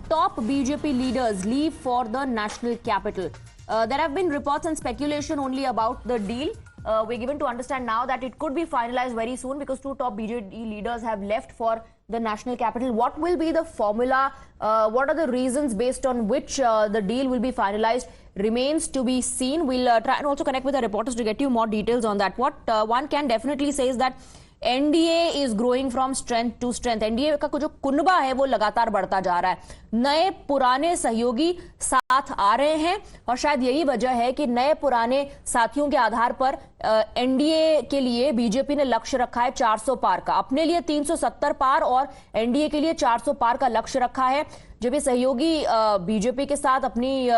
top BJP leaders leave for the national capital. There have been reports and speculation only about the deal. We're given to understand now that it could be finalized very soon because two top BJP leaders have left for the national capital. What will be the formula? What are the reasons based on which the deal will be finalized remains to be seen. We'll try and also connect with our reporters to get you more details on that. What one can definitely say is that NDA is growing from strength to strength. NDA का जो कुनबा है वो लगातार बढ़ता जा रहा है. नए पुराने सहयोगी साथ आ रहे हैं और शायद यही वजह है कि नए पुराने साथियों के आधार पर एनडीए के लिए बीजेपी ने लक्ष्य रखा है 400 पार का. अपने लिए 370 पार और एनडीए के लिए 400 पार का लक्ष्य रखा है. जब ये सहयोगी बीजेपी के साथ अपनी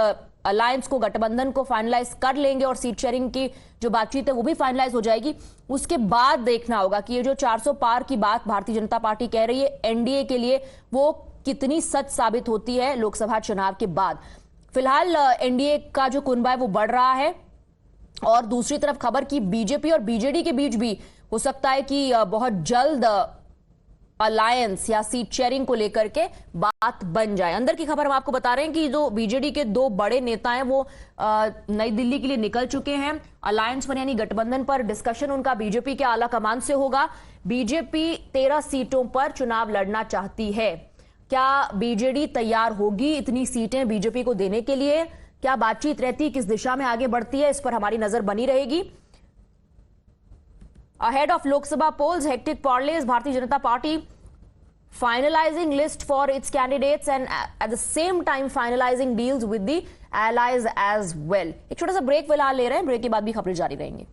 अलायंस को, गठबंधन को फाइनलाइज कर लेंगे और सीट शेयरिंग की जो बातचीत है वो भी फाइनलाइज हो जाएगी, उसके बाद देखना होगा कि ये जो 400 पार की बात भारतीय जनता पार्टी कह रही है एनडीए के लिए वो कितनी सच साबित होती है लोकसभा चुनाव के बाद. फिलहाल एनडीए का जो कुनबा है वो बढ़ रहा है और दूसरी तरफ खबर की बीजेपी और बीजेडी के बीच भी हो सकता है कि बहुत जल्द अलायंस या सीट शेयरिंग को लेकर के बात बन जाए. अंदर की खबर हम आपको बता रहे हैं कि जो बीजेडी के दो बड़े नेता हैं वो नई दिल्ली के लिए निकल चुके हैं. अलायंस पर यानी गठबंधन पर डिस्कशन उनका बीजेपी के आला कमान से होगा. बीजेपी 13 सीटों पर चुनाव लड़ना चाहती है. क्या बीजेडी तैयार होगी इतनी सीटें बीजेपी को देने के लिए? क्या बातचीत रहती, किस दिशा में आगे बढ़ती है, इस पर हमारी नजर बनी रहेगी. Ahead of Lok Sabha polls, hectic parlays, Bharatiya Janata Party finalizing list for its candidates and at the same time finalizing deals with the allies as well. एक छोटा सा ब्रेक फिलहाल ले रहे हैं. ब्रेक के बाद भी खबरें जारी रहेंगी.